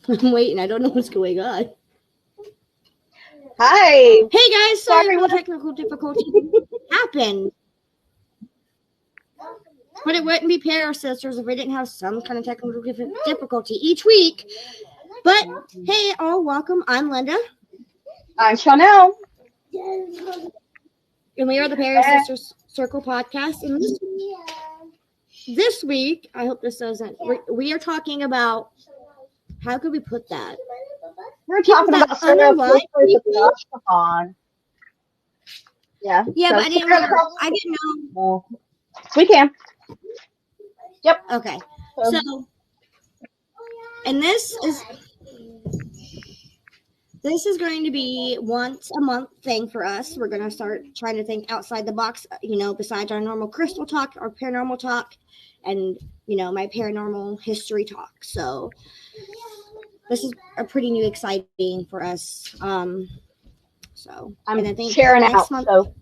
I'm waiting. I don't know what's going on. Hi. Hey guys, sorry Sorry, technical difficulty happened. But it wouldn't be ParaSisters if we didn't have some kind of technical difficulty each week. But hey, all welcome. I'm Linda. I'm Chanel. And we are the ParaSisters Circle podcast. And this week, I hope this doesn't. We are talking about how could we put that? We're talking about serial killers across the pond. Yeah. Yeah, so but I didn't know. We can. Yep. Okay. So, and this is going to be once a month thing for us. We're going to start trying to think outside the box, besides our normal crystal talk, our paranormal talk, and, my paranormal history talk. So this is a pretty new, exciting for us. So I'm and I think sharing next out. Month, so.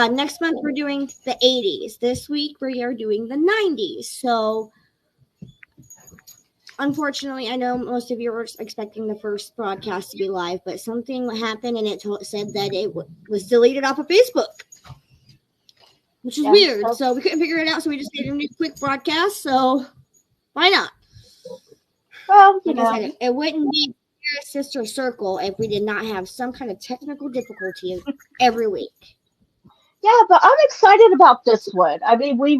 Next month we're doing the 80s. This week we are doing the 90s. So unfortunately, I know most of you were expecting the first broadcast to be live, but something happened and it said that it was deleted off of Facebook, which is weird. So we couldn't figure it out, so we just did a new quick broadcast. So why not? Well, I said, it wouldn't be ParaSisters Circle if we did not have some kind of technical difficulty every week. Yeah, but I'm excited about this one. I mean, we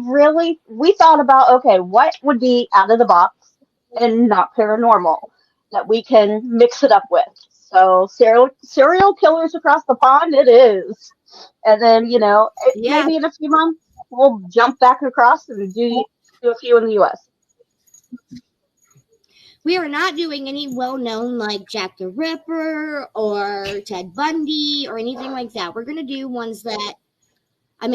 thought about, okay, what would be out of the box and not paranormal that we can mix it up with. So serial killers across the pond, it is. And then, maybe in a few months, we'll jump back across and do a few in the U.S. We are not doing any well-known like Jack the Ripper or Ted Bundy or anything like that. We're going to do ones that, I'm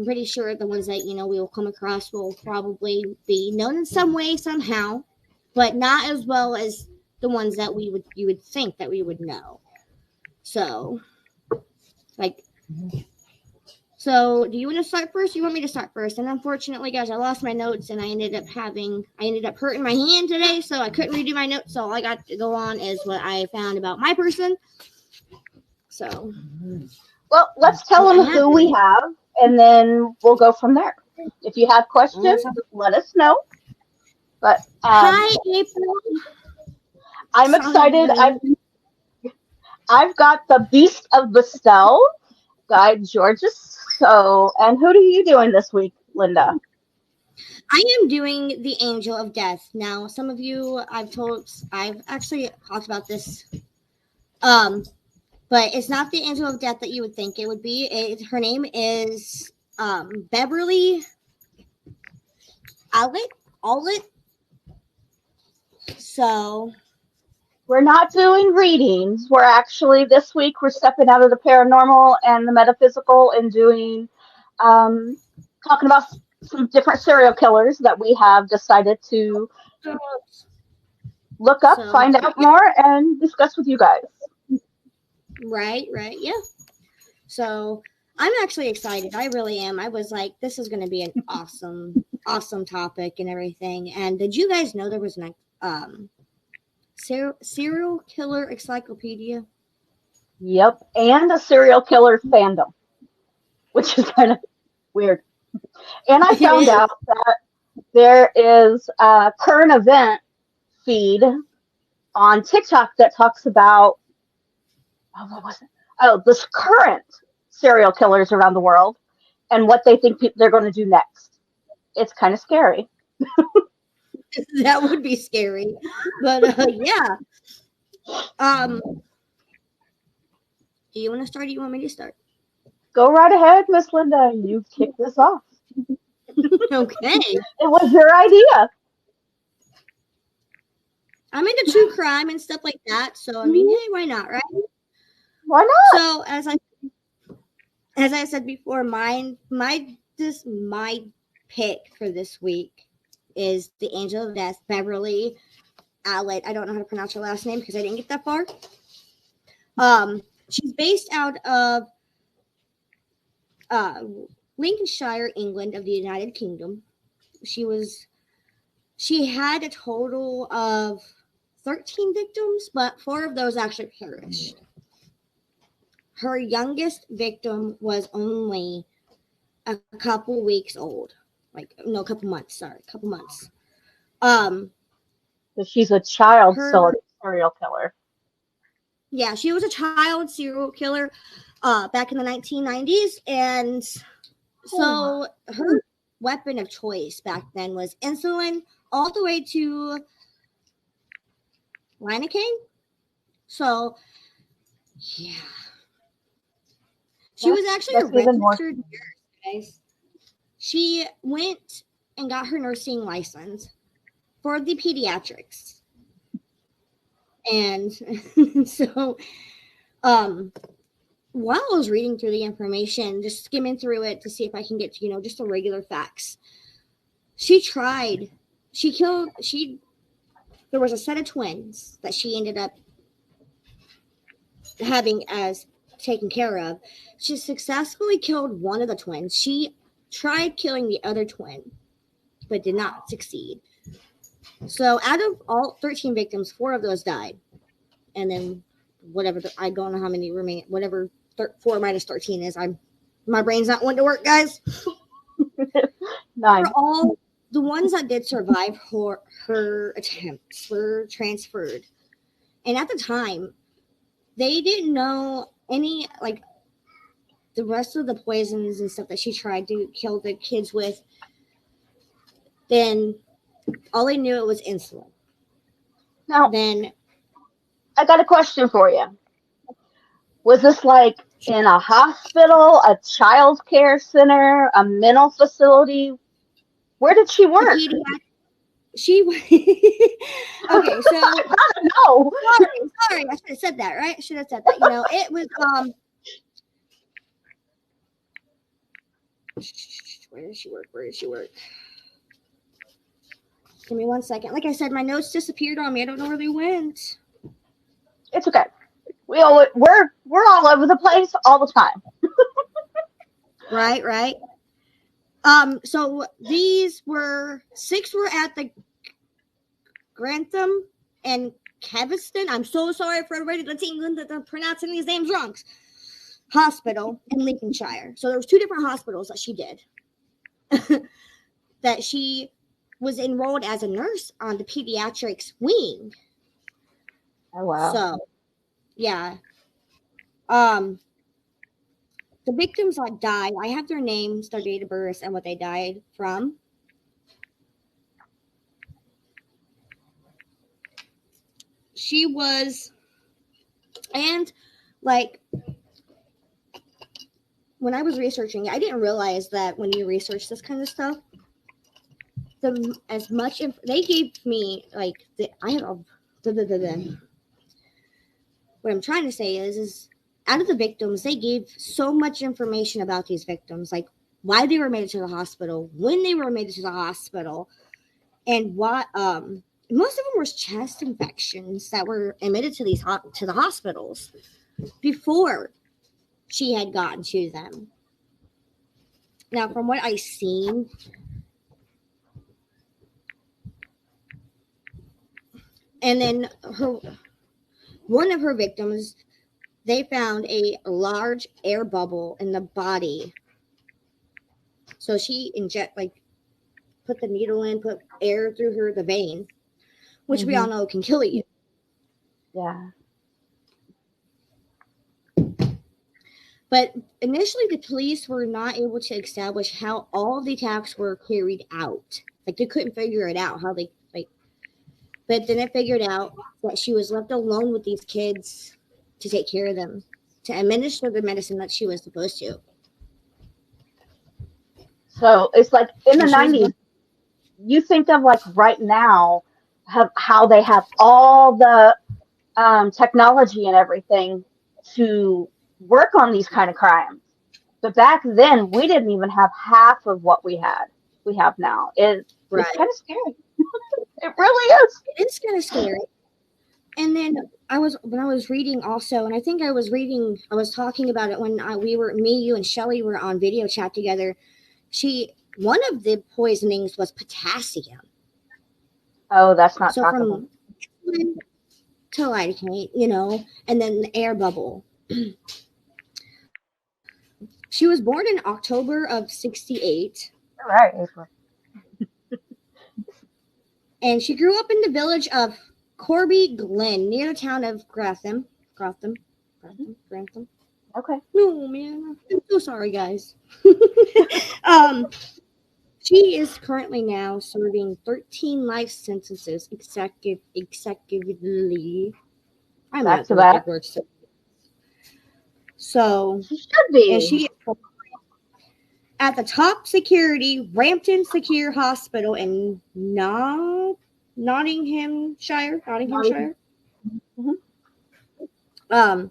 pretty sure the ones that, we will come across will probably be known in some way, somehow, but not as well as the ones that you would think that we would know. So, so do you want to start first? You want me to start first? And unfortunately, guys, I lost my notes and I ended up hurting my hand today, so I couldn't redo my notes. So all I got to go on is what I found about my person. So, well, let's tell them who we have, and then we'll go from there. If you have questions, let us know. But hi, April. I'm excited. I've got the Beast of Bastel, Guy Georges. So, and who are you doing this week, Linda? I am doing the Angel of Death. Now, some of you I've actually talked about this. But it's not the Angel of Death that you would think it would be. Her name is Beverly Owlett. So we're not doing readings. We're actually this week we're stepping out of the paranormal and the metaphysical and doing talking about some different serial killers that we have decided to look up, find out more, and discuss with you guys. Right, yeah. So I'm actually excited. I really am. I was like, this is going to be an awesome topic and everything. And did you guys know there was an serial killer encyclopedia? Yep, and a serial killer fandom, which is kind of weird. And I found out that there is a current event feed on TikTok that talks about what was it? Oh, this current serial killers around the world and what they think they're going to do next. It's kind of scary. That would be scary, but yeah. Do you want to start? Or do you want me to start? Go right ahead, Miss Linda. You kick this off. Okay. It was your idea. I'm into true crime and stuff like that, so hey, why not, right? Why not? So as I said before, my pick for this week is the Angel of Death, Beverly Owlett. I don't know how to pronounce her last name because I didn't get that far. She's based out of Lincolnshire, England, of the United Kingdom. She she had a total of 13 victims, but 4 of those actually perished. Her youngest victim was only a couple weeks old. A couple months, So she's a child serial killer. Yeah, she was a child serial killer back in the 1990s, and so her weapon of choice back then was insulin all the way to lidocaine. So, yeah. She was actually a registered nurse, guys. She went and got her nursing license for the pediatrics. And so, while I was reading through the information, just skimming through it to see if I can get to, just the regular facts. There was a set of twins that she ended up having as taken care of. She successfully killed one of the twins. She tried killing the other twin, but did not succeed. So out of all 13 victims, 4 of those died. And then I don't know how many remain, whatever 4 minus 13 is. My brain's not wanting to work, guys. 9. For all the ones that did survive her attempts were transferred. And at the time, they didn't know any, the rest of the poisons and stuff that she tried to kill the kids with. Then all they knew it was insulin. Now, then I got a question for you. Was this in a hospital, a child care center, a mental facility? Where did she work? Okay, so I don't know. Sorry, I should have said that, right? I should have said that. It was where did she work? Give me 1 second. Like I said, my notes disappeared on me. I don't know where they went. It's okay. We're all over the place all the time. Right. So these were 6 were at the Grantham and Keviston. I'm so sorry for everybody that's England that's pronouncing these names wrong. Hospital in Lincolnshire. So there was 2 different hospitals that she did. That she was enrolled as a nurse on the pediatrics wing. Oh wow. So yeah. The victims that died, I have their names, their date of birth, and what they died from. She was, and when I was researching it, I didn't realize that when you research this kind of stuff, they gave me what I'm trying to say is out of the victims, they gave so much information about these victims, like why they were made to the hospital, when they were made to the hospital, and what most of them were chest infections that were admitted to the hospitals before she had gotten to them. Now, from what I've seen, and then one of her victims, they found a large air bubble in the body. So she put the needle in, put air through the vein, which we all know can kill you. Yeah. But initially, the police were not able to establish how all of the attacks were carried out. They couldn't figure it out how they But then it figured out that she was left alone with these kids to take care of them, to administer the medicine that she was supposed to. So it's in the 90s, you think of right now, how they have all the technology and everything to work on these kind of crimes. But back then, we didn't even have half of what we have now. It's kind of scary. It really is. It is kind of scary. And then when I was reading also, and I think I was talking about it when me, you, and Shelly were on video chat together. One of the poisonings was potassium. Oh, that's not So talkable. from to lidocaine, and then the air bubble. She was born in October of 68, All right, April. and she grew up in the village of Corby Glen, near the town of Grantham. Grantham. Okay. No, man. I'm so sorry, guys. um, she is currently now serving 13 life sentences consecutively. I'm Back not to good with back. big words. So, She should and be. she is at the top security Rampton Secure Hospital in Nottinghamshire. Not even. Mhm. Um,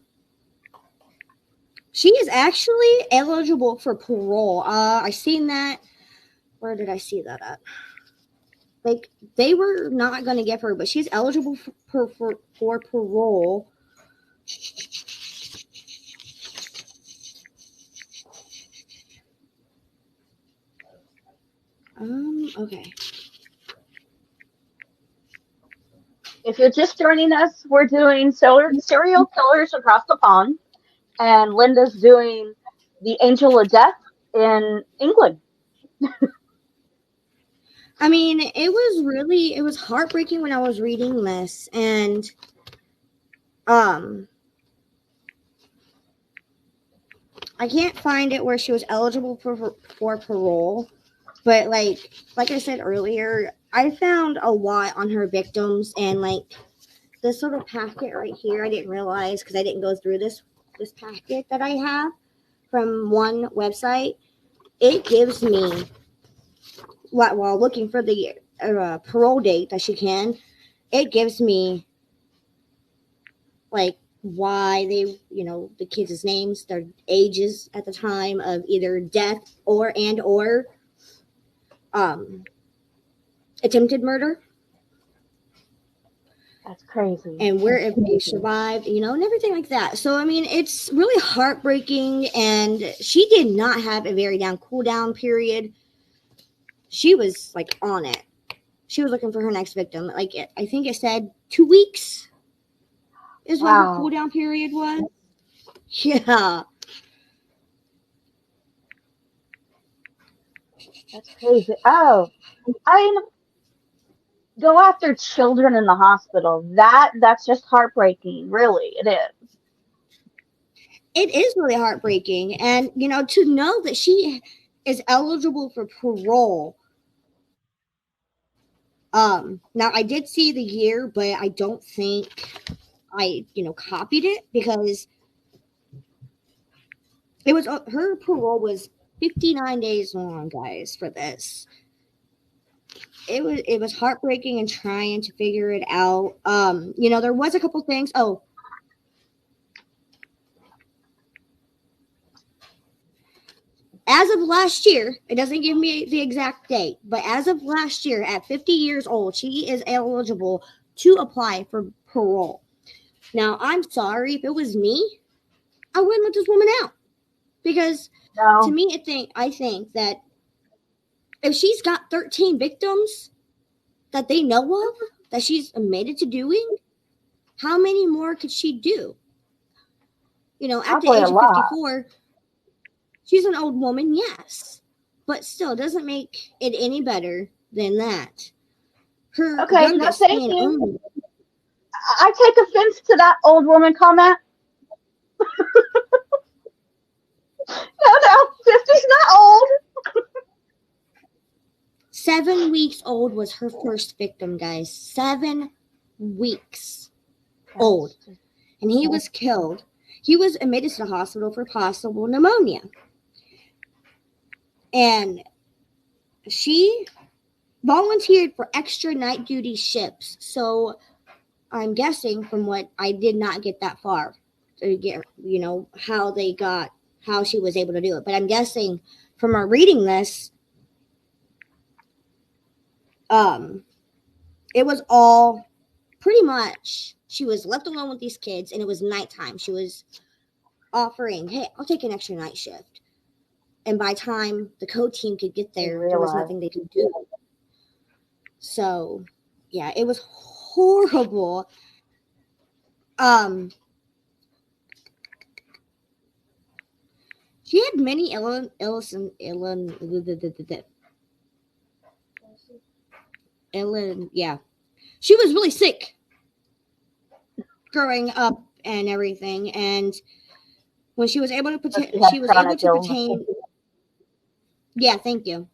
she is actually eligible for parole. I seen that. Where did I see that at? Like they were not going to give her, but she's eligible for parole. Okay. If you're just joining us, we're doing serial killers across the pond, and Linda's doing the Angel of Death in England. I mean, it was heartbreaking when I was reading this, and um, I can't find it where she was eligible for parole, but like I said earlier, I found a lot on her victims, and like this little packet right here, I didn't realize because I didn't go through this packet that I have from one website. It gives me while looking for the parole date that she can. It gives me like why they, the kids' names, their ages at the time of either death or um, attempted murder, That's crazy. and where if they survived, and everything like that. So I mean, it's really heartbreaking, and she did not have a very cool down period. She was like on it. She was looking for her next victim. Like I think it said 2 weeks is what her cool Wow. down period was. Yeah. That's crazy. Oh, I mean, go after children in the hospital. That's just heartbreaking. Really, it is. It is really heartbreaking. And, to know that she is eligible for parole. Now I did see the year, but I don't think I, copied it because it was her parole was 59 days long, guys, for this. It was heartbreaking and trying to figure it out. There was a couple things. Oh, as of last year, it doesn't give me the exact date, but as of last year, at 50 years old, she is eligible to apply for parole. Now, I'm sorry, if it was me, I wouldn't let this woman out because to No. me, I think that if she's got 13 victims that they know of that she's admitted to doing, how many more could she do? At the Probably a age of lot. 54, she's an old woman, yes, but still doesn't make it any better than that. Her Okay, no, youngest thank being you. only. I take offense to that old woman comment. No, 50's not old. 7 weeks old was her first victim, guys. 7 weeks old. And he was killed. He was admitted to the hospital for possible pneumonia. And she volunteered for extra night duty shifts. So I'm guessing from what I did not get that far to get, how she was able to do it. But I'm guessing from our reading this, it was all pretty much she was left alone with these kids and it was nighttime. She was offering, hey, I'll take an extra night shift. And by time the code team could get there, there was nothing they could do. So Yeah, it was horrible. Um, she had many yeah. She was really sick growing up and everything, and when she was able So she to, had she was able chronic to illness. pertain. Yeah, thank you.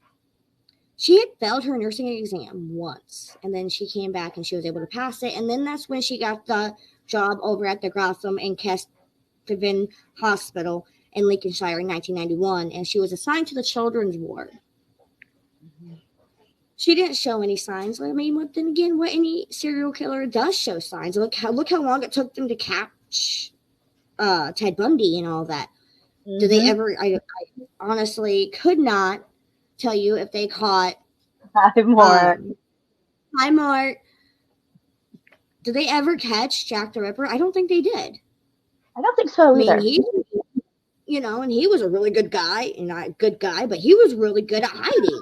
She had failed her nursing exam once, and then she came back and she was able to pass it, and then that's when she got the job over at the Gotham and Kesteven Hospital in Lincolnshire in 1991, and she was assigned to the children's ward. She didn't show any signs. I mean, but then again, what any serial killer does show signs. Look how long it took them to catch Ted Bundy and all that. Did they ever? I honestly could not tell you if they caught More. Hi, Mark. Did they ever catch Jack the Ripper? I don't think they did. I don't think so I mean, either. and he was a really good guy, and not a good guy, but he was really good at hiding.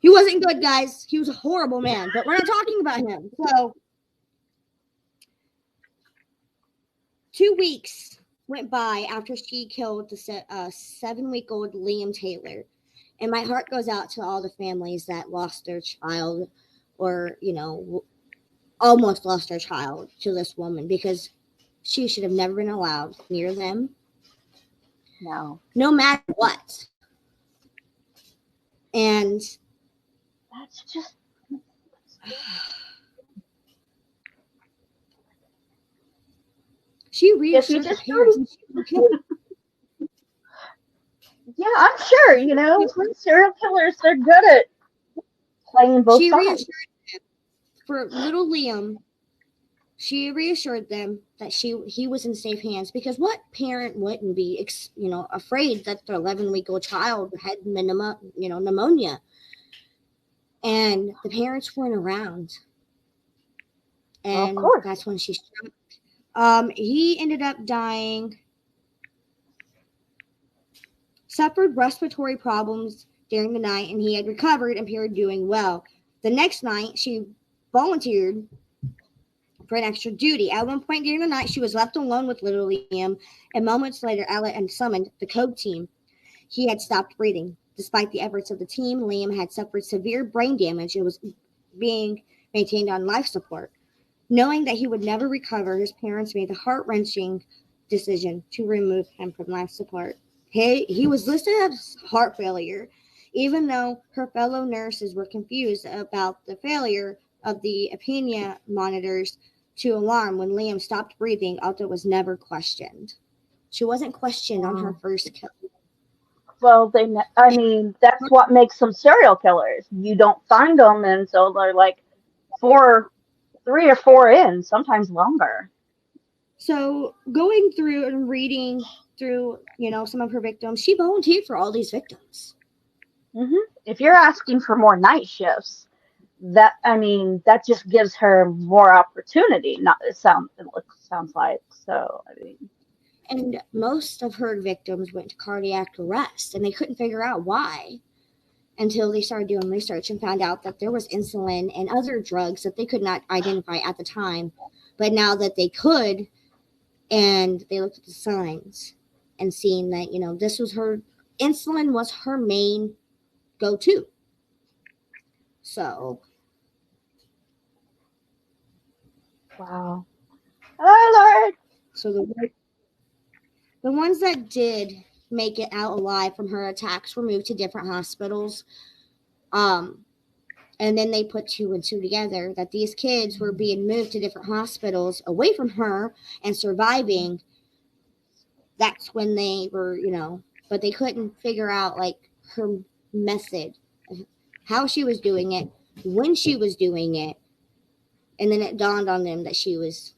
He wasn't good, guys. He was a horrible man, but we're not talking about him. So, 2 weeks went by after she killed the 7-week-old Liam Taylor. And my heart goes out to all the families that lost their child or, almost lost their child to this woman, because she should have never been allowed near them. No matter what. And that's just. She reassured the parents. Yeah, I'm sure. Serial killers, they're good at playing both She sides. reassured them for little Liam. She reassured them that he was in safe hands, because what parent wouldn't be, afraid that their 11-week-old child had pneumonia, and the parents weren't around, and of course. that's when she struck. He ended up dying. Suffered respiratory problems during the night, and he had recovered and appeared doing well. The next night, she volunteered for an extra duty. At one point during the night, she was left alone with little Liam, and moments later, Ella and summoned the code team. He had stopped breathing. Despite the efforts of the team, Liam had suffered severe brain damage and was being maintained on life support. Knowing that he would never recover, his parents made the heart-wrenching decision to remove him from life support. He was listed as heart failure, even though her fellow nurses were confused about the failure of the apnea monitors to alarm when Liam stopped breathing, although it was never questioned. She wasn't questioned on her first kill. Well, that's what makes them serial killers. You don't find them until they're like 3 or 4 in, sometimes longer. So going through and reading through, some of her victims, she volunteered for all these victims. If you're asking for more night shifts, that just gives her more opportunity. It sounds like so. And most of her victims went to cardiac arrest, and they couldn't figure out why until they started doing research and found out that there was insulin and other drugs that they could not identify at the time, but now that they could, and they looked at the signs and seen that this was insulin was her main go-to. So, wow. Oh Lord. So the ones that did make it out alive from her attacks were moved to different hospitals. And then they put 2 and 2 together that these kids were being moved to different hospitals away from her and surviving. That's when they were, but they couldn't figure out like her method, how she was doing it, when she was doing it. And then it dawned on them that she was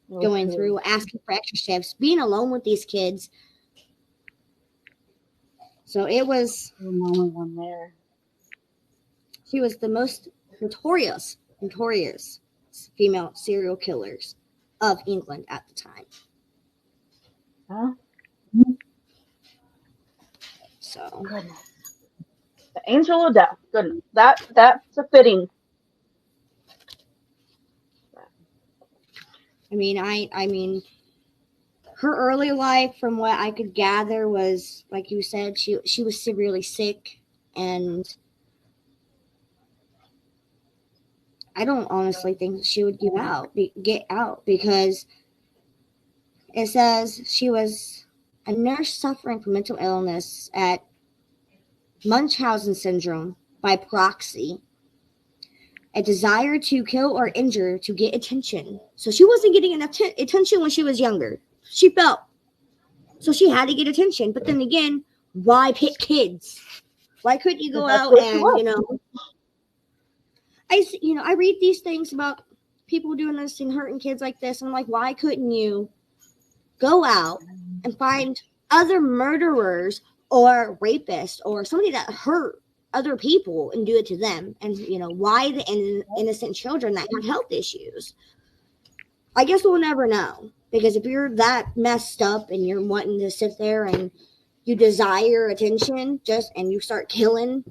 going through, asking for extra shifts, being alone with these kids. So it was. One there. She was the most notorious female serial killers of England at the time. Huh? So. Goodness. The angel of death. Goodness. That's a fitting I mean, her early life, from what I could gather, was like you said, she was severely sick, and I don't honestly think she would get out because it says she was a nurse suffering from mental illness at Munchausen syndrome by proxy, a desire to kill or injure to get attention. So she wasn't getting enough attention when she was younger. She felt so she had to get attention. But then again, why pick kids? Why couldn't you go That's out what she and was. I read these things about people doing this and hurting kids like this, and I'm like, why couldn't you go out and find other murderers or rapists or somebody that hurt other people and do it to them? And why the innocent children that have health issues? I guess we'll never know, because if you're that messed up and you're wanting to sit there and you desire attention and you start killing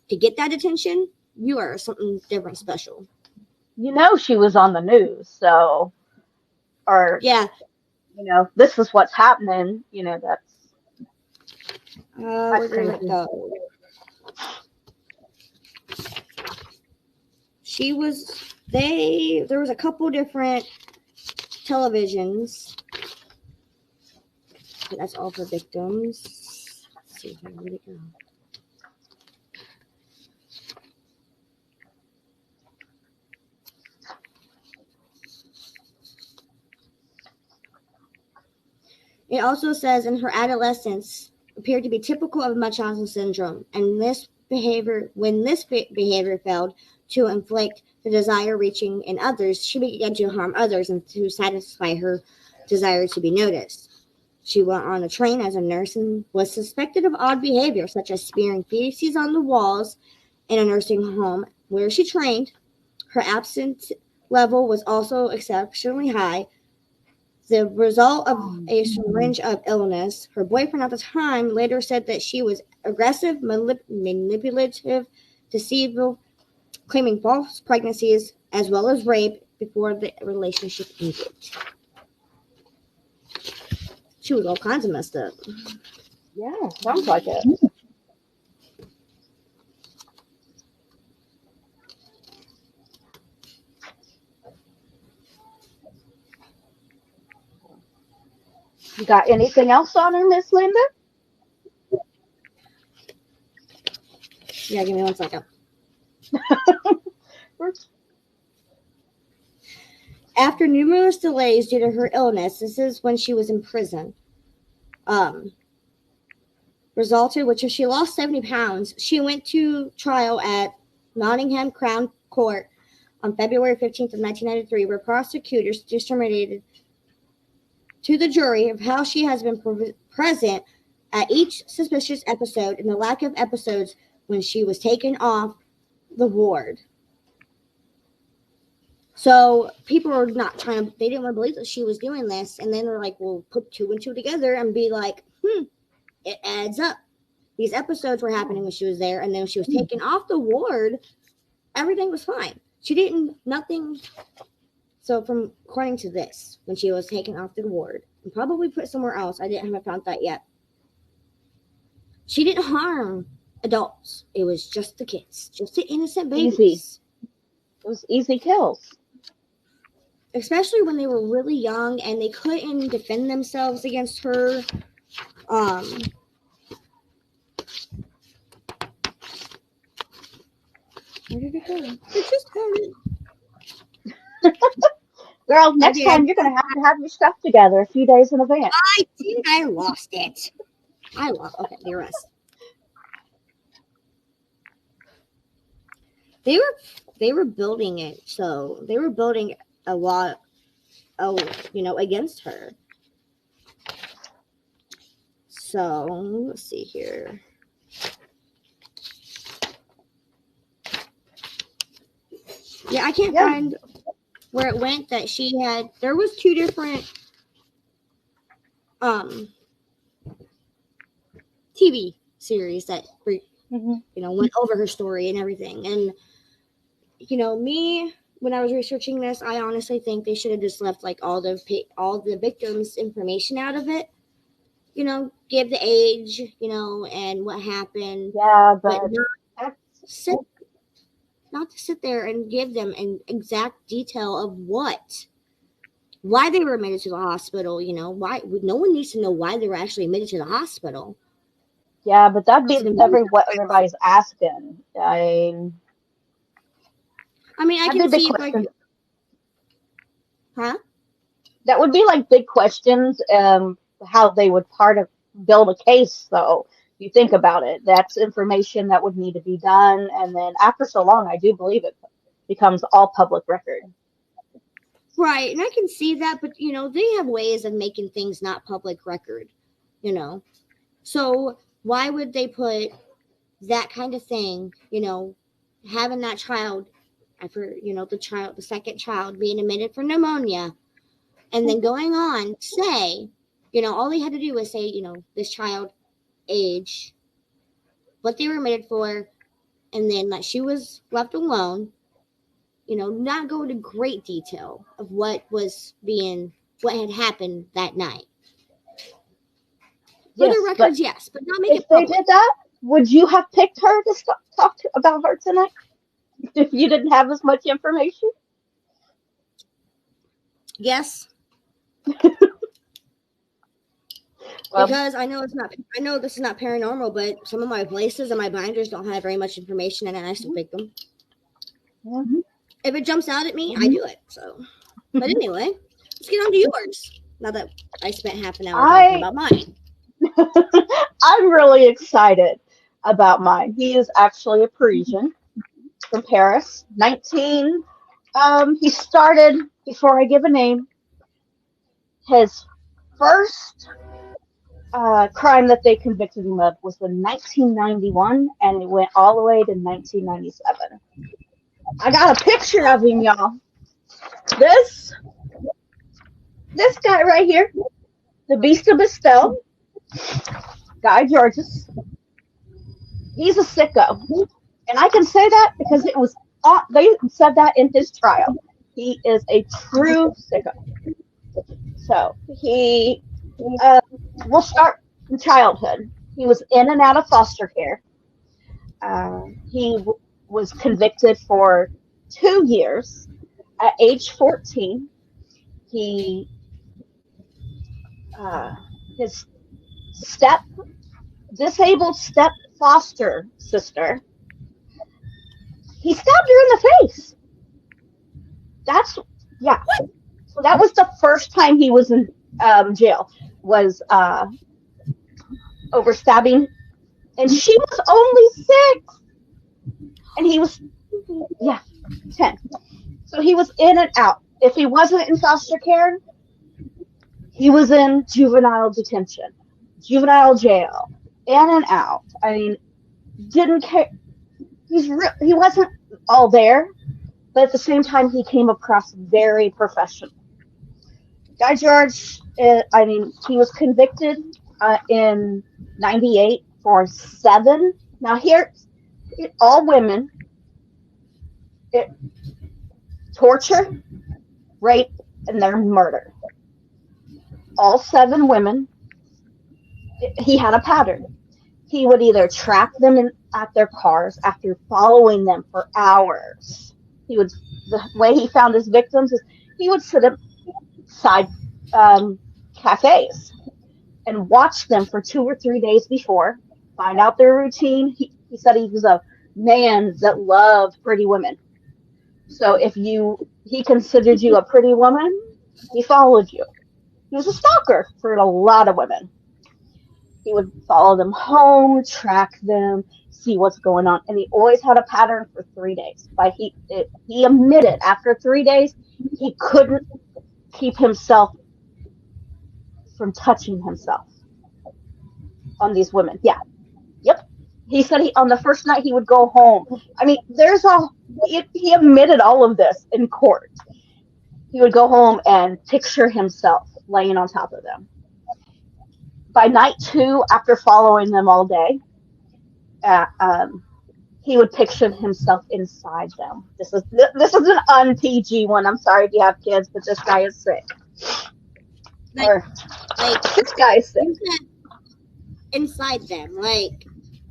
to get that attention, you are something different special. She was on the news, so, or, Yeah. this is what's happening, that's Where did it crazy. go? There was a couple different televisions. But that's all for victims. Let's see here, where'd it go? It also says in her adolescence appeared to be typical of Munchausen syndrome, and when this behavior failed to inflict the desire reaching in others, she began to harm others and to satisfy her desire to be noticed. She went on a train as a nurse and was suspected of odd behavior, such as smearing feces on the walls in a nursing home where she trained. Her absence level was also exceptionally high, the result of a syringe of illness. Her boyfriend at the time later said that she was aggressive, manipulative, deceitful, claiming false pregnancies as well as rape before the relationship ended. She was all kinds of messed up. Yeah, sounds like it. You got anything else on her, Miss Linda? Yeah, give me 1 second. After numerous delays due to her illness, this is when she was in prison, resulted, which if she lost 70 pounds, she went to trial at Nottingham Crown Court on February 15th of 1993, where prosecutors determined to the jury of how she has been present at each suspicious episode and the lack of episodes when she was taken off the ward. So people were they didn't want to believe that she was doing this, and then they're like, well, put 2 and 2 together and be like, it adds up. These episodes were happening when she was there, and then when she was taken off the ward, everything was fine. Nothing. So according to this, when she was taken off the ward and probably put somewhere else, I haven't found that yet. She didn't harm adults. It was just the kids, just the innocent babies. Easy. It was easy kills. Especially when they were really young and they couldn't defend themselves against her. Where did it go? It just got it. Girl, next time you're going to have your stuff together a few days in advance. I lost it. Okay, the rest. They were building it, so they were building a lot, against her. So let's see here. Yeah, I can't find where it went that she had. There was 2 different TV series that went over her story and everything. And me when I was researching this, I honestly think they should have just left like all the victims' information out of it. You know, give the age, you know, and what happened, Yeah, but but that's sit not to sit there and give them an exact detail of why they were admitted to the hospital. You know, why no one needs to know why they were actually admitted to the hospital. yeah, but that'd It's be an important. what everybody's asking. I mean, I That'd be can big see like, question. huh? That would be like big questions. How they would part of build a case, though. You think about it. That's information that would need to be done, and then after so long, I do believe it becomes all public record. Right, and I can see that, but you know, they have ways of making things not public record. You know, so why would they put that kind of thing? You know, having that child after the second child being admitted for pneumonia, and then going on to say, you know, all they had to do was say, you know, this child age, what they were admitted for, and then like she was left alone. You know, not go into great detail of what had happened that night. For the Yes, but records, yes, but not make if it they did public. that, would you have picked her to talk about her tonight if you didn't have as much information? Yes, Well, because I know it's not. I know this is not paranormal, but some of my places and my binders don't have very much information, and I still pick them. yeah. If it jumps out at me, I do it. So, but anyway, let's get on to yours. Now that I spent half an hour talking I about mine. I'm really excited about mine. He is actually a Parisian from Paris, 19. He started, before I give a name, his first crime that they convicted him of was in 1991, and it went all the way to 1997. I got a picture of him, y'all. This this guy right here, the Beast of Bastel, Guy Georges. He's a sicko, and I can say that because it was they said that in his trial. He is a true sicko. So he, uh, we'll start in childhood. He was in and out of foster care. He was convicted for 2 years. At age 14, he uh, his step disabled step foster sister. He stabbed her in the face. That's yeah. So that was the first time he was in jail. Was over stabbing, and she was only 6, and he was yeah 10. So he was in and out. If he wasn't in foster care, he was in juvenile detention, juvenile jail, in and out. I mean, didn't care. He wasn't all there, but at the same time, he came across very professional. Guy George, I mean, he was convicted in '98 for 7. Now here, all women, it, torture, rape, and then murder. All 7 women. He had a pattern. He would either trap them at their cars after following them for hours. He would the way he found his victims is he would sit outside cafes and watch them for 2 or 3 days before, find out their routine. He said he was a man that loved pretty women. So if he considered you a pretty woman, he followed you. He was a stalker for a lot of women. He would follow them home, track them, see what's going on, and he always had a pattern for 3 days. He admitted after 3 days he couldn't keep himself from touching himself on these women. Yeah, yep. He said on the first night he would go home. I mean, he admitted all of this in court. He would go home and picture himself laying on top of them. By night 2, after following them all day, uh, um, he would picture himself inside them. This is an un-PG one. I'm sorry if you have kids, but this guy is sick. Like, Or this guy is sick. You said inside them, like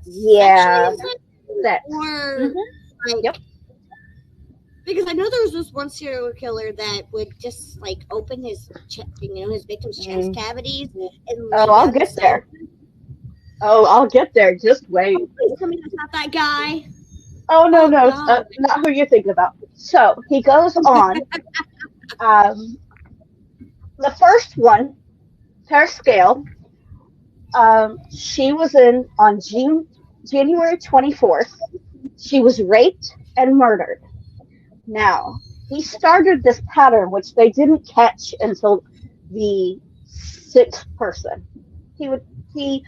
Yeah, sexually inside them, sex. or like. Yep. Because I know there was this one serial killer that would just like open his, his victims' chest cavities and lay I'll down get inside. there. Oh, I'll get there. Just wait. Oh, please tell me that's not that guy. Oh no, no, it's God. not who you're thinking about. So he goes on. The first one, her scale. She was in on January 24th. She was raped and murdered. Now, he started this pattern, which they didn't catch until the sixth person. He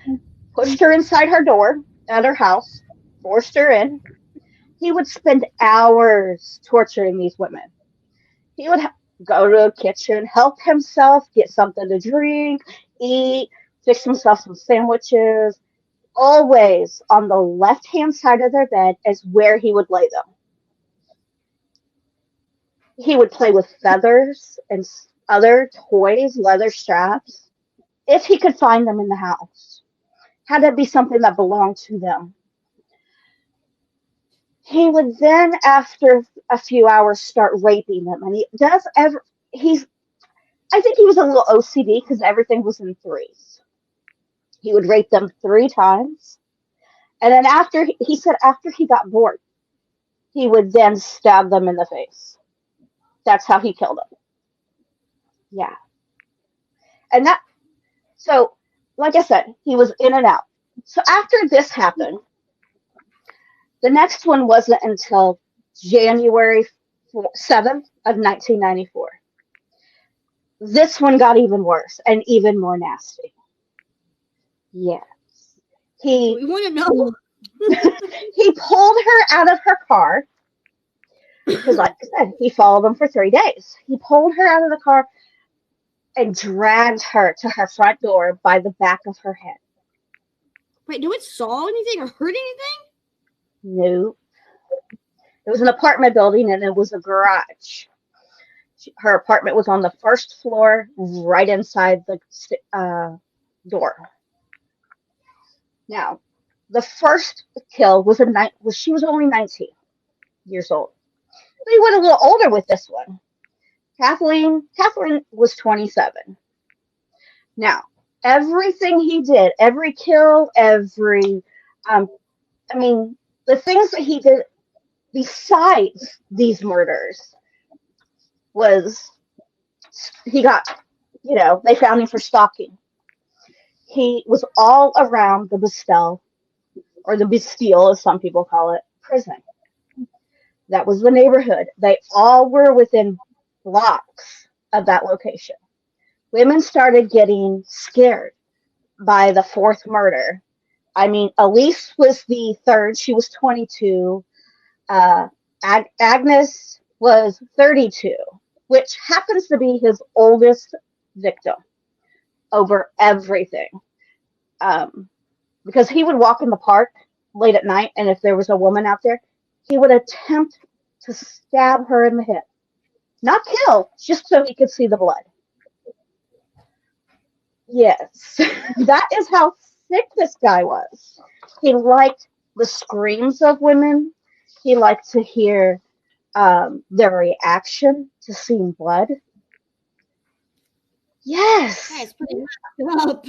pushed her inside her door at her house, forced her in. He would spend hours torturing these women. He would go to the kitchen, help himself, get something to drink, eat, fix himself some sandwiches. Always on the left-hand side of their bed is where he would lay them. He would play with feathers and other toys, leather straps, if he could find them in the house. Had to be something that belonged to them. He would then, after a few hours, start raping them. And I think he was a little OCD because everything was in threes. He would rape them 3 times. And then he said after he got bored, he would then stab them in the face. That's how he killed them. Yeah. And so, like I said, he was in and out. So after this happened, the next one wasn't until January 7th of 1994. This one got even worse and even more nasty. Yes. We want to know. He pulled her out of her car because, like I said, he followed them for 3 days. He pulled her out of the car and dragged her to her front door by the back of her head. Wait, no one saw anything or heard anything? No. It was an apartment building and it was a garage. Her apartment was on the first floor, right inside the door. Now, the first kill was she was only 19 years old. They went a little older with this one. Kathleen was 27. Now, everything he did, every kill, the things that he did besides these murders was they found him for stalking. He was all around the Bastille, or the Bastille as some people call it, prison. That was the neighborhood. They all were within blocks of that location. Women started getting scared by the fourth murder. I mean, Elise was the third. She was 22. Agnes was 32, which happens to be his oldest victim over everything. Because he would walk in the park late at night, and if there was a woman out there, he would attempt to stab her in the hip. Not kill, just so he could see the blood. Yes, that is how sick this guy was. He liked the screams of women. He liked to hear their reaction to seeing blood. Yes. That's pretty messed up.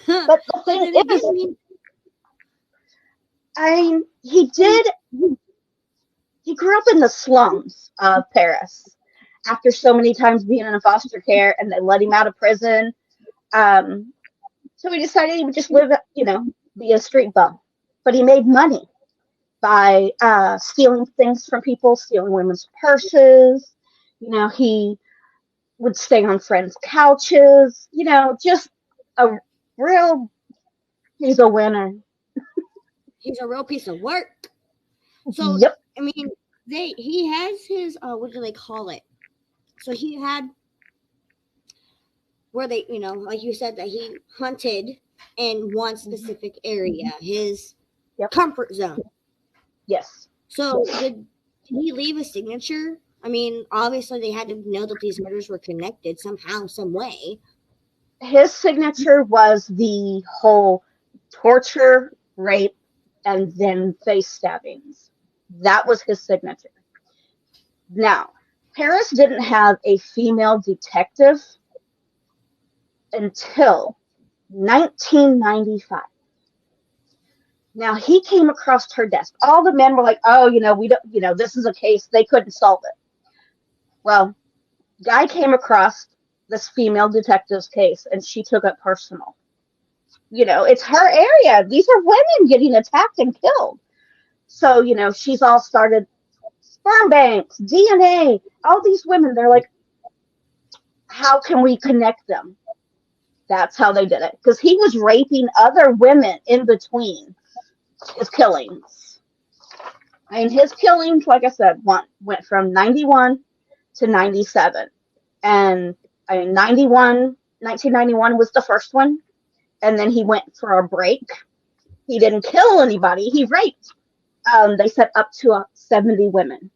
But the thing is, he grew up in the slums of Paris after so many times being in foster care, and they let him out of prison. So he decided he would just be a street bum. But he made money by stealing things from people, stealing women's purses. He would stay on friends' couches. Just a he's a winner. He's a real piece of work. So, yep. I mean, he has his, what do they call it? So he had where they, like you said, that he hunted in one specific area, his comfort zone. Yes. So did he leave a signature? I mean, obviously they had to know that these murders were connected somehow, some way. His signature was the whole torture, rape, and then face stabbings. That was his signature. Now, Paris didn't have a female detective until 1995. Now, he came across her desk. All the men were like, oh, we don't, this is a case. They couldn't solve it. Well, Guy came across this female detective's case and she took it personal. It's her area. These are women getting attacked and killed. So, she's all started sperm banks, DNA, all these women. They're like, how can we connect them? That's how they did it. Because he was raping other women in between his killings. I mean, his killings, like I said, went from 91 to 97. And I mean, 1991 was the first one. And then he went for a break. He didn't kill anybody. He raped. They said up to 70 women.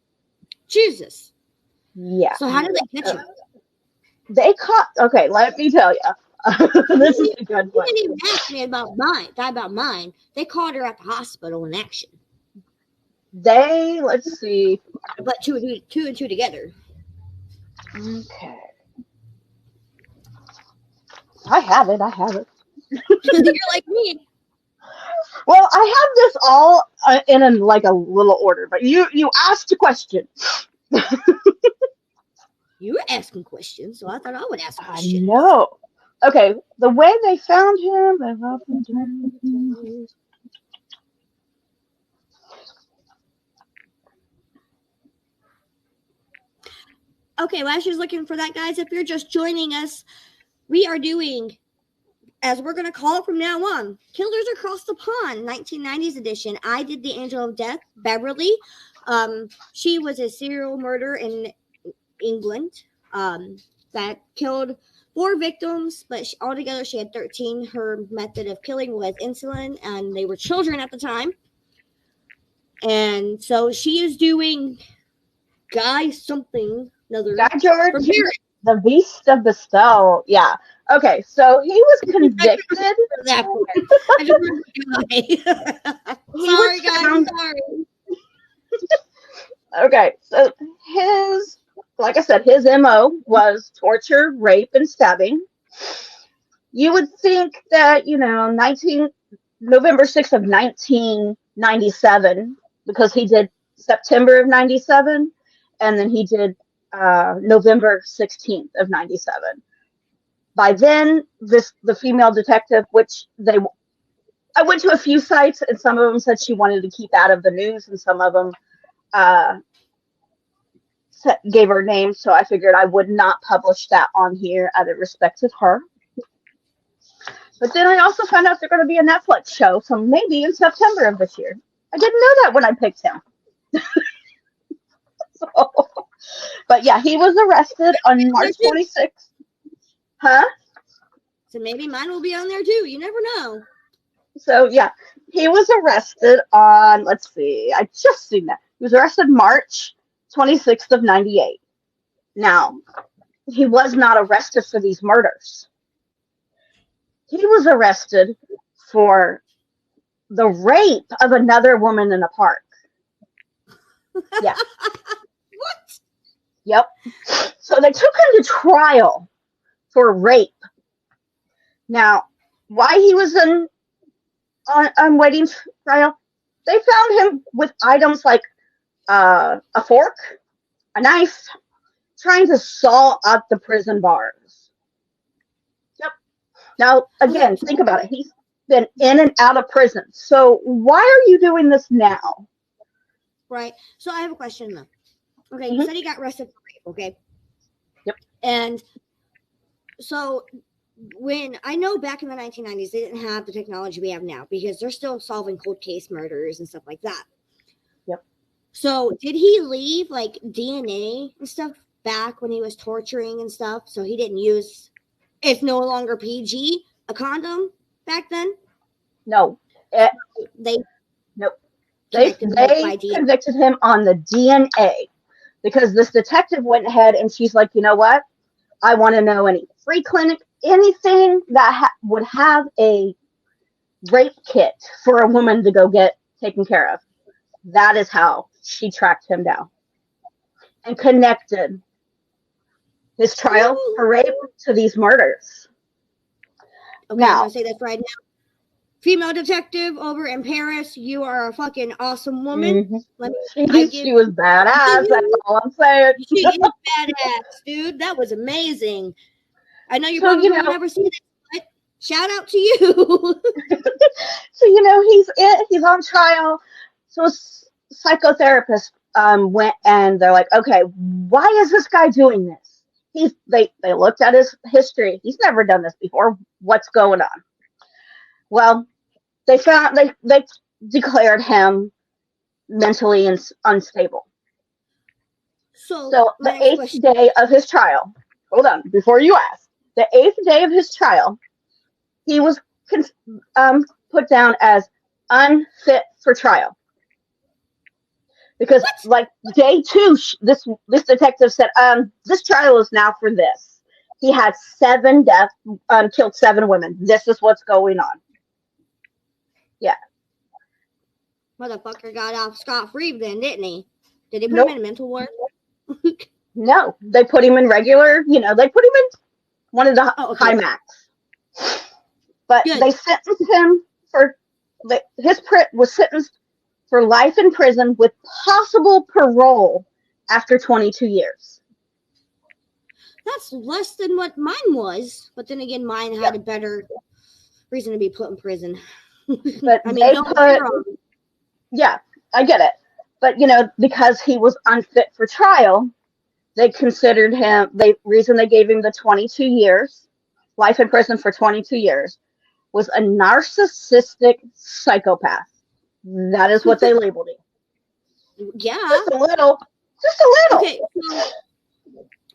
Jesus. Yeah. So how did they catch him? They caught. Okay, let me tell you. This is a good one. You didn't even ask me about mine. They caught her at the hospital in action. Let's see. But two and two together. Okay. I have it. You're like me. Well, I have this all in a little order, but you asked a question. You were asking questions, so I thought I would ask questions. I know. Okay, the way they found him, they loved him. Okay, while she's looking for that, guys, if you're just joining us, we are doing, as we're going to call it from now on, Killers Across the Pond, 1990s edition. I did the Angel of Death, Beverly. She was a serial murderer in England that killed 4 victims, but altogether she had 13. Her method of killing was insulin, and they were children at the time. And so she is doing Guy something. Guy George, the Beast of Bestell. Yeah. Okay, so he was convicted. I just sorry, guys. Sorry. Okay, so like I said, his MO was torture, rape, and stabbing. You would think that, November 6th of 1997, because he did September of 97, and then he did November 16th of 97. By then, the female detective, I went to a few sites, and some of them said she wanted to keep out of the news, and some of them gave her name, so I figured I would not publish that on here out of respect to her. But then I also found out they're going to be a Netflix show, so maybe in September of this year. I didn't know that when I picked him. But yeah, he was arrested on March 26th. Huh? So maybe mine will be on there too. You never know. So yeah, he was arrested on, let's see, I just seen that. He was arrested March 26th of 98. Now, he was not arrested for these murders. He was arrested for the rape of another woman in a park. Yeah. What? Yep. So they took him to trial for rape. Now, why he was on waiting trial, they found him with items like a fork, a knife, trying to saw up the prison bars. Yep. Now, again, think about it. He's been in and out of prison. So why are you doing this now? Right. So I have a question, though. Okay, you said he got arrested for rape, okay? Yep. And so when I know back in the 1990s, they didn't have the technology we have now because they're still solving cold case murders and stuff like that. Yep. So did he leave like DNA and stuff back when he was torturing and stuff? So he didn't use, it's no longer PG, a condom back then? No. Nope. connected They by DNA. convicted him on the DNA because this detective went ahead and she's like, you know what? I want to know any free clinic, anything that would have a rape kit for a woman to go get taken care of. That is how she tracked him down and connected his trial for rape to these murders. Okay, I'm going to say this right now. Female detective over in Paris, you are a fucking awesome woman. She was badass, that's all I'm saying. She is badass, dude. That was amazing. I know you probably will never see this, but shout out to you. So, he's on trial. So a psychotherapist went and they're like, okay, why is this guy doing this? They looked at his history. He's never done this before. What's going on? Well, they declared him mentally unstable. So the 8th day of his trial, hold on, before you ask, the 8th day of his trial, he was put down as unfit for trial. Because like day 2, this detective said, this trial is now for this. He had 7 deaths, killed 7 women. This is what's going on. Yeah. Motherfucker got off scot-free then, didn't he? Did they put him in mental ward? No, they put him in regular, they put him in one of the high max. But they sentenced him was sentenced for life in prison with possible parole after 22 years. That's less than what mine was, but then again, mine had a better reason to be put in prison. But I mean, yeah, I get it. But, because he was unfit for trial, they considered him, reason they gave him the 22 years, life in prison for 22 years, was a narcissistic psychopath. That is what they labeled him. Yeah. Just a little. Okay, so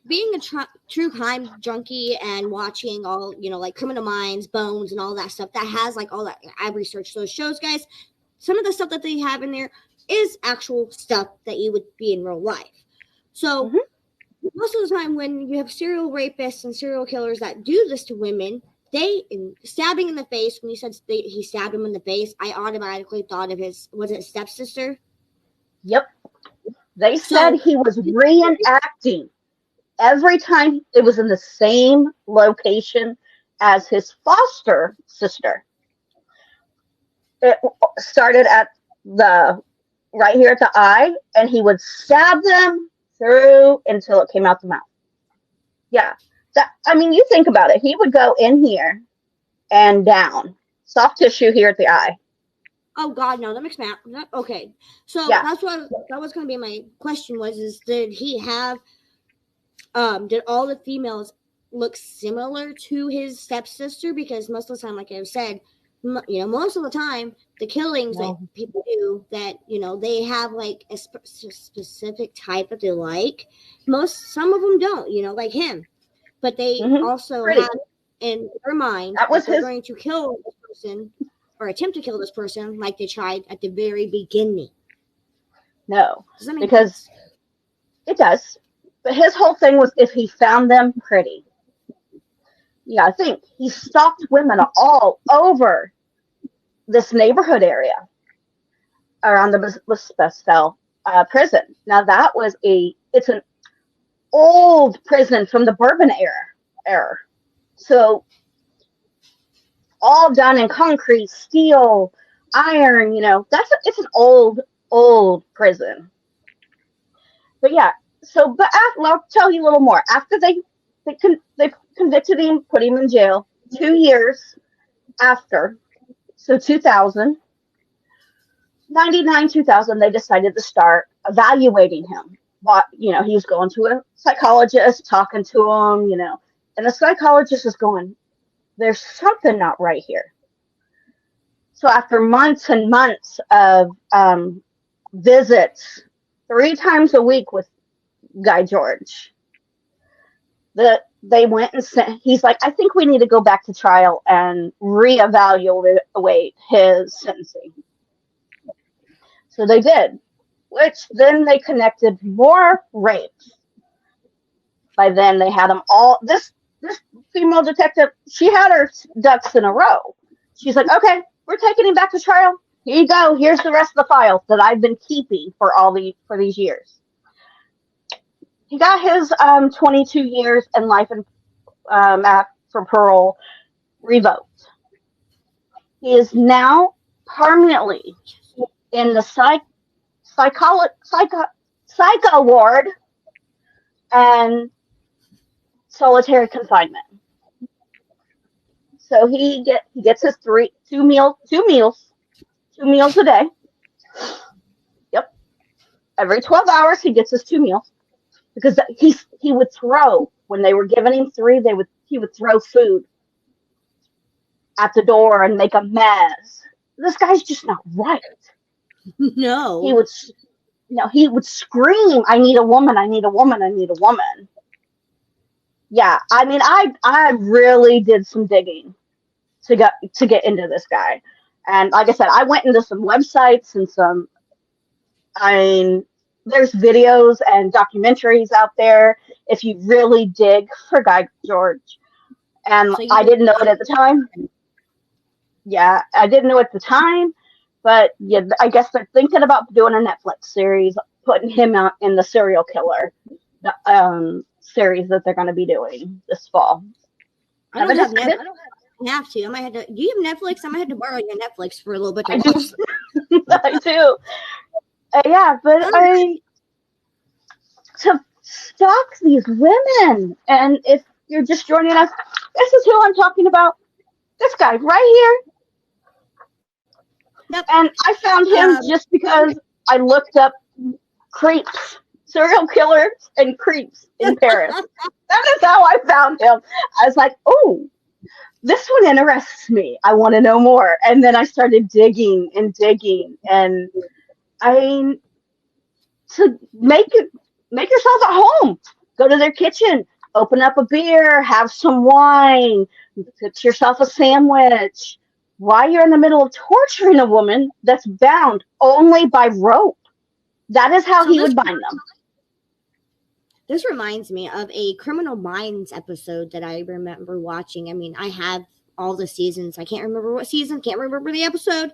being a true crime junkie and watching all, like Criminal Minds, Bones, and all that stuff, that has like all that, I've researched those shows, guys. Some of the stuff that they have in there is actual stuff that you would be in real life. So most of the time when you have serial rapists and serial killers that do this to women, stabbing in the face, when you said he stabbed him in the face, I automatically thought of was it stepsister? Yep. They said he was reenacting every time it was in the same location as his foster sister. It started at right here at the eye, and he would stab them through until it came out the mouth. Yeah. You think about it. He would go in here and down. Soft tissue here at the eye. Oh, God, no. That makes me... Okay. So that was going to be my question did he have... did all the females look similar to his stepsister? Because most of the time, like I've said, most of the time, the killings that people do that, they have like a specific type that they like. Some of them don't, like him. But they also have in their mind that they're going to kill this person or attempt to kill this person like they tried at the very beginning. No, because it does. But his whole thing was if he found them pretty. Yeah, I think he stalked women all over this neighborhood area around the Westfall prison. Now that was it's an old prison from the Bourbon era. So all done in concrete, steel, iron, it's an old prison. But yeah, I'll tell you a little more. After they convicted him, put him in jail 2 years after, so 2000, 2000, they decided to start evaluating him. He was going to a psychologist, talking to him, and the psychologist is going, there's something not right here. So after months and months of visits, 3 times a week with Guy George, they went and he's like, I think we need to go back to trial and reevaluate his sentencing. So they did, which then they connected more rapes. By then they had them all. This female detective, she had her ducks in a row. She's like, okay, we're taking him back to trial. Here you go. Here's the rest of the files that I've been keeping for these years. He got his 22 years and life for parole revoked. He is now permanently in the psycho ward and solitary confinement. So he gets his two meals a day. Yep. Every 12 hours he gets his 2 meals because he would throw when they were giving him 3. He would throw food at the door and make a mess. This guy's just not right. No. He would scream, I need a woman, I need a woman, I need a woman. Yeah, I mean, I really did some digging to get into this guy. And like I said, I went into some websites and there's videos and documentaries out there if you really dig for Guy George. And so I didn't know it at the time. Yeah, I didn't know at the time, but yeah, I guess they're thinking about doing a Netflix series, putting him out in the serial killer series that they're going to be doing this fall. I don't have Netflix. I have to. I might have to. Do you have Netflix? I might have to borrow your Netflix for a little bit. I do. Yeah, but to stalk these women, and if you're just joining us, this is who I'm talking about. This guy right here. Yep. And I found him just because I looked up creeps, serial killers, and creeps in Paris. That is how I found him. I was like, oh, this one interests me. I want to know more. And then I started digging, and to make yourself at home. Go to their kitchen, open up a beer, have some wine, get yourself a sandwich. While you're in the middle of torturing a woman that's bound only by rope. That is how he would bind them. This reminds me of a Criminal Minds episode that I remember watching. I mean, I have all the seasons. I can't remember what season, can't remember the episode,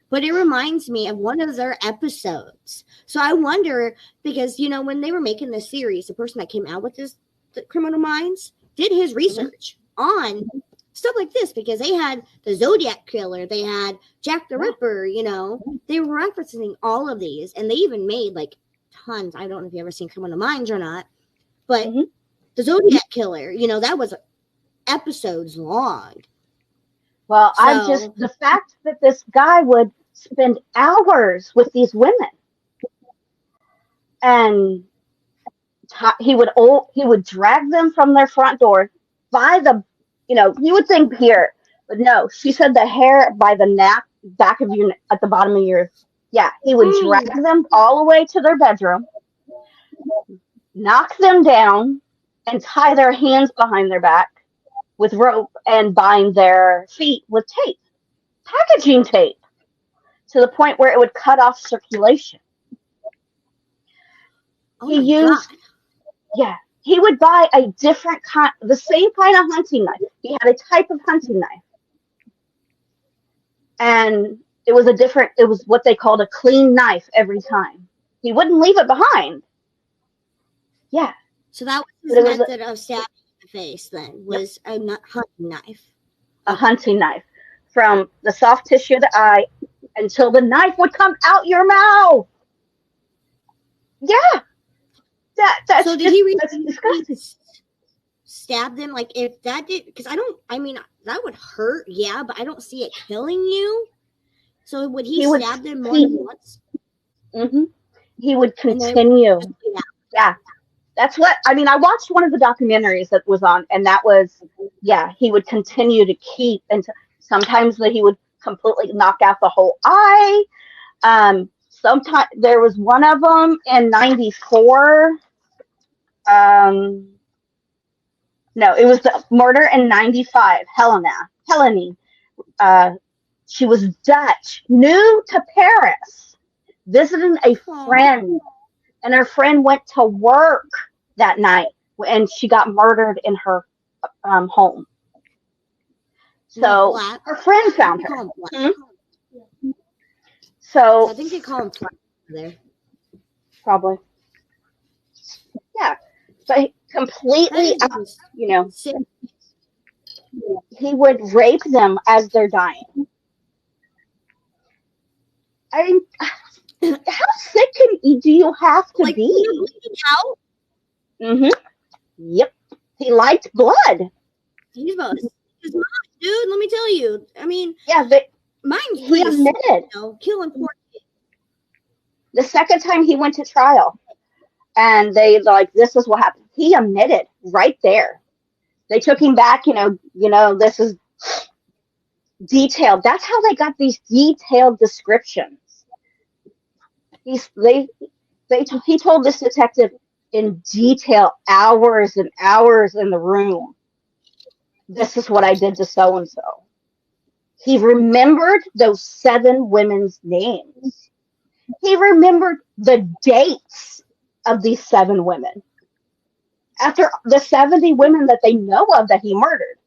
but it reminds me of one of their episodes. So I wonder, because, when they were making this series, the person that came out with the Criminal Minds did his research on stuff like this, because they had the Zodiac Killer, they had Jack the Ripper, they were referencing all of these, and they even made like tons. I don't know if you ever seen Criminal Minds or not, but the Zodiac Killer, that was episodes long. Well, the fact that this guy would spend hours with these women, and he would drag them from their front door by the, you would think here, but no, she said the hair by the back of your, at the bottom of your, he would drag them all the way to their bedroom, knock them down, and tie their hands behind their back with rope and bind their feet with tape, packaging tape, to the point where it would cut off circulation. He would buy a different kind, the same kind of hunting knife. He had a type of hunting knife. And it was what they called a clean knife every time. He wouldn't leave it behind. Yeah. So that was his method of stabbing the face then, was a hunting knife. A hunting knife. From the soft tissue of the eye until the knife would come out your mouth. Yeah. That's so did he really stab them? Like, if that did, because that would hurt, but I don't see it killing you. So would he stab them more than once? Mm-hmm. He would continue. Yeah. That's what, I watched one of the documentaries that was on, and that was, he would continue to keep, and sometimes he would completely knock out the whole eye. Sometimes there was one of them in 94. No, it was the murder in 95. Helene. She was Dutch, new to Paris. visiting a Aw. friend, and her friend went to work that night, and she got murdered in her home. In her So flat. her friend I think found they call her. them flat. So I think they call them flat there. probably, yeah. But That completely, is just you know, sick. he would rape them as they're dying. I mean, how sick do you have to Like when they're be? bleeding out, Hmm. Yep. He liked blood. he's about as sick as mine, dude. Let me tell you. I mean, Yeah, but mine's he pretty sick, admitted killing poor kids. the second time he went to trial, and they like, this is what happened. He admitted right there. They took him back. This is detailed. That's how they got these detailed descriptions. He's he told this detective in detail, hours and hours in the room. This is what I did to so and so. He remembered those 7 women's names. He remembered the dates of these 7 women. After the 70 women that they know of that he murdered,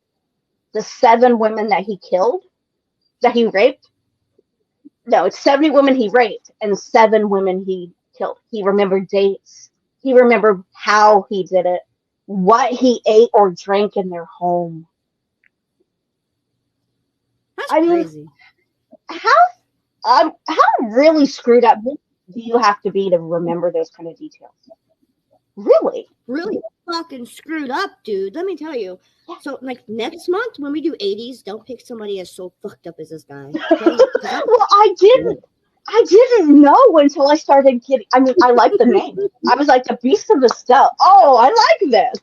the 7 women that he killed, that he raped, no, it's 70 women he raped and 7 women he killed. He remembered dates. He remembered how he did it, what he ate or drank in their home. That's I mean, crazy. how really screwed up do you have to be to remember those kind of details? Really? Really fucking screwed up, dude. Let me tell you. So, like, next month when we do 80s, don't pick somebody as so fucked up as this guy. Okay? Well, I didn't know until I started getting. I mean, I like the name. I was like, the Beast of Estelle. Oh, I like this.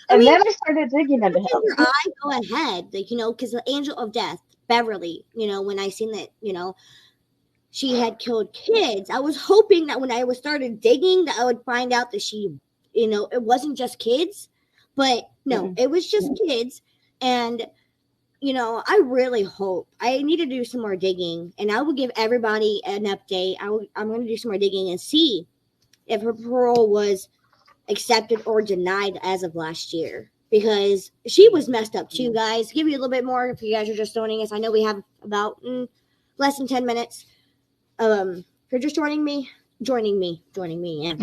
I And mean, then I started digging into him. your eye, go ahead. Like, because the Angel of Death, Beverly, when I seen that, she had killed kids, I was hoping that when I started digging that I would find out that she, it wasn't just kids. But no, it was just kids. And I really hope I need to do some more digging, and I will give everybody an update. I'm going to do some more digging and see if her parole was accepted or denied as of last year, because she was messed up too, guys. Give you a little bit more if you guys are just joining us. I know we have about less than 10 minutes. If you're just joining me, yeah.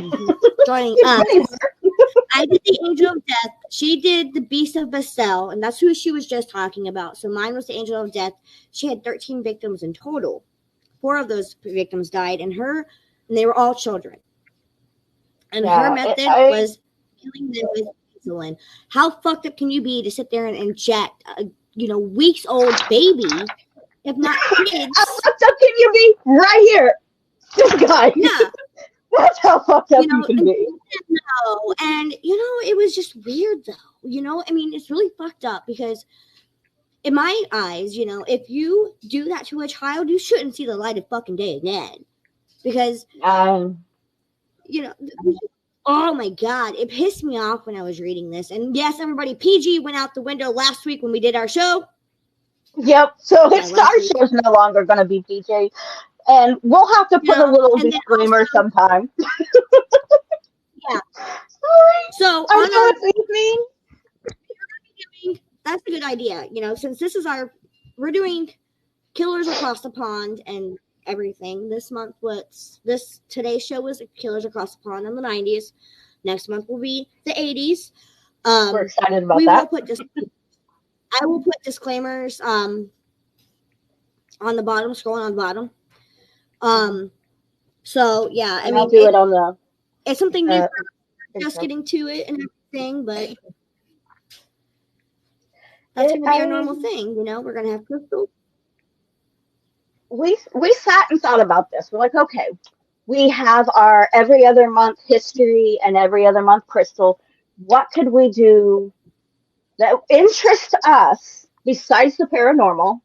Joining us. I did the Angel of Death. She did the Beast of Basel, and that's who she was just talking about. So mine was the Angel of Death. She had 13 victims in total. 4 of those victims died, and they were all children. And her method was killing them with insulin. How fucked up can you be to sit there and inject a weeks old baby, if not kids? How fucked up can you be? Right here, this guy. Yeah. That's how fucked up you can be. No, and it was just weird though. I mean, it's really fucked up because in my eyes, if you do that to a child, you shouldn't see the light of fucking day again. Because oh my god, it pissed me off when I was reading this. And yes, everybody, PG went out the window last week when we did our show. Yep. So our show's no longer going to be PG. And we'll have to put a little disclaimer sometime. Yeah. Sorry. So I'm on this evening. That's a good idea. Since this is we're doing Killers Across the Pond and everything. This month, today's show was Killers Across the Pond in the 90s. Next month will be the 80s. We're excited about that. I will put disclaimers on the bottom, scrolling on the bottom. So yeah, I'll do it on the. It's something new. Just getting to it and everything, but that's going to be our normal thing. We're going to have Crystal. We sat and thought about this. We're like, okay, we have our every other month history and every other month Crystal. What could we do that interests us besides the paranormal?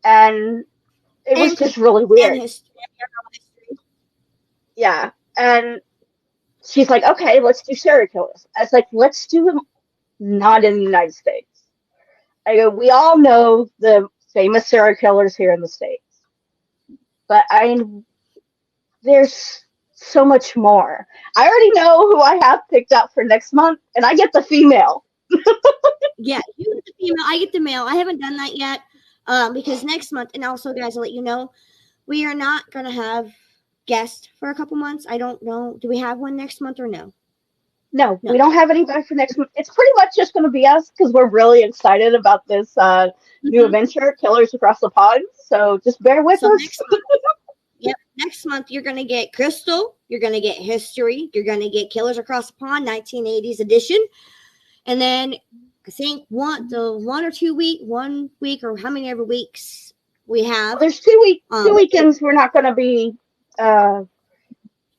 And it was just really weird. Yeah. And she's like, okay, let's do serial killers. I was like, let's do them not in the United States. I go, we all know the famous serial killers here in the States. But there's so much more. I already know who I have picked out for next month, and I get the female. Yeah, you get the female, I get the male. I haven't done that yet because next month, and also, guys, I'll let you know, we are not going to have guests for a couple months. I don't know. Do we have one next month or no? No, No. we don't have anybody for next month. It's pretty much just going to be us because we're really excited about this new adventure, Killers Across the Pond. So just bear with So us. next month you're going to get Crystal, you're going to get History, you're going to get Killers Across the Pond 1980s edition. And then I think one week or how many ever weeks we have. Well, there's 2 weekends we're not going to be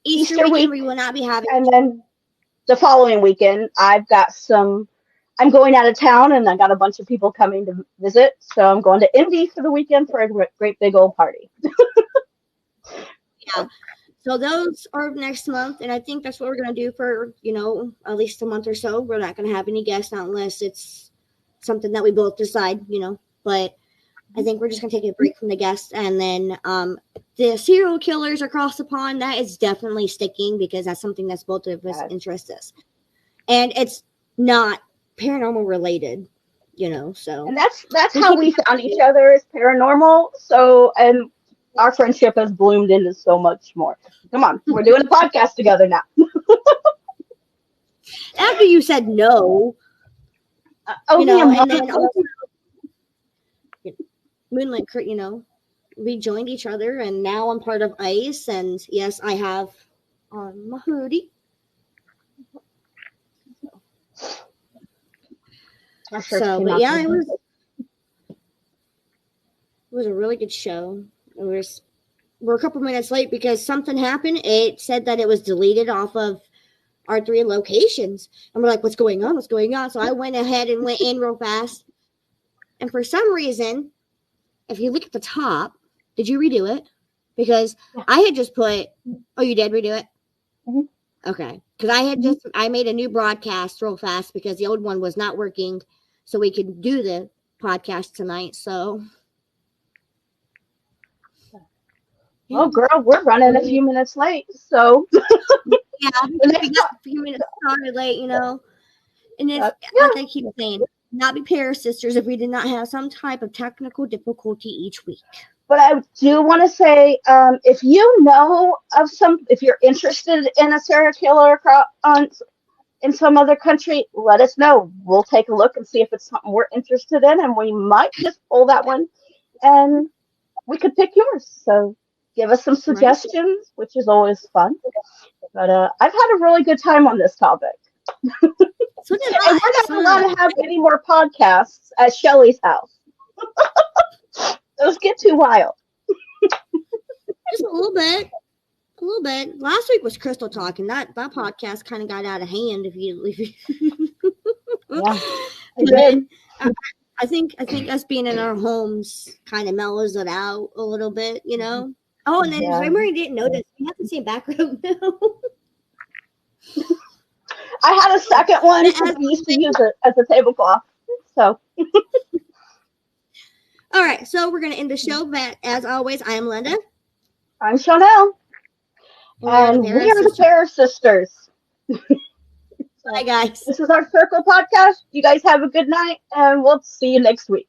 Easter weekend week, we will not be having. And then the following weekend, I'm going out of town and I got a bunch of people coming to visit. So I'm going to Indy for the weekend for a great big old party. Yeah. So those are next month. And I think that's what we're going to do for, at least a month or so. We're not going to have any guests not unless it's something that we both decide, but I think we're just going to take a break from the guests. And then the serial killers across the pond, that is definitely sticking because that's something that's both of us interests us. And it's not paranormal related, so. And that's how we found each other, is paranormal. So, and our friendship has bloomed into so much more. Come on, we're doing a podcast together now. After you said no, and then also, Moonlight, we joined each other, and now I'm part of ICE, and yes, I have on my hoodie. So, but yeah, it was a really good show. We're a couple minutes late because something happened. It said that it was deleted off of our 3 locations, and we're like, "What's going on? What's going on?" So I went ahead and went in real fast, and for some reason, if you look at the top, did you redo it? Because I had just put, oh, you did redo it? Mm-hmm. Okay. Because I made a new broadcast real fast because the old one was not working, so we could do the podcast tonight. So. Well, girl, we're running a few minutes late, so. Yeah, we got a few minutes started late, And it's, like I keep saying, not be ParaSisters if we did not have some type of technical difficulty each week. But I do want to say, if you know of if you're interested in a serial killer in some other country, let us know. We'll take a look and see if it's something we're interested in, and we might just pull that one, and we could pick yours. So give us some suggestions, which is always fun. But I've had a really good time on this topic. So did I. And we're not allowed to have any more podcasts at Shelly's house. Those get too wild. Just a little bit. Last week was Crystal talking. That podcast kind of got out of hand. If you yeah, it did. I think us being in our homes kind of mellows it out a little bit, Oh, and then if anybody didn't notice, we have the same background now. I had a second one because we used to use it as a tablecloth. So. All right, so we're going to end the show. But as always, I am Linda. I'm Chanel. And we are the ParaSisters. Bye, guys. This is our Circle podcast. You guys have a good night, and we'll see you next week.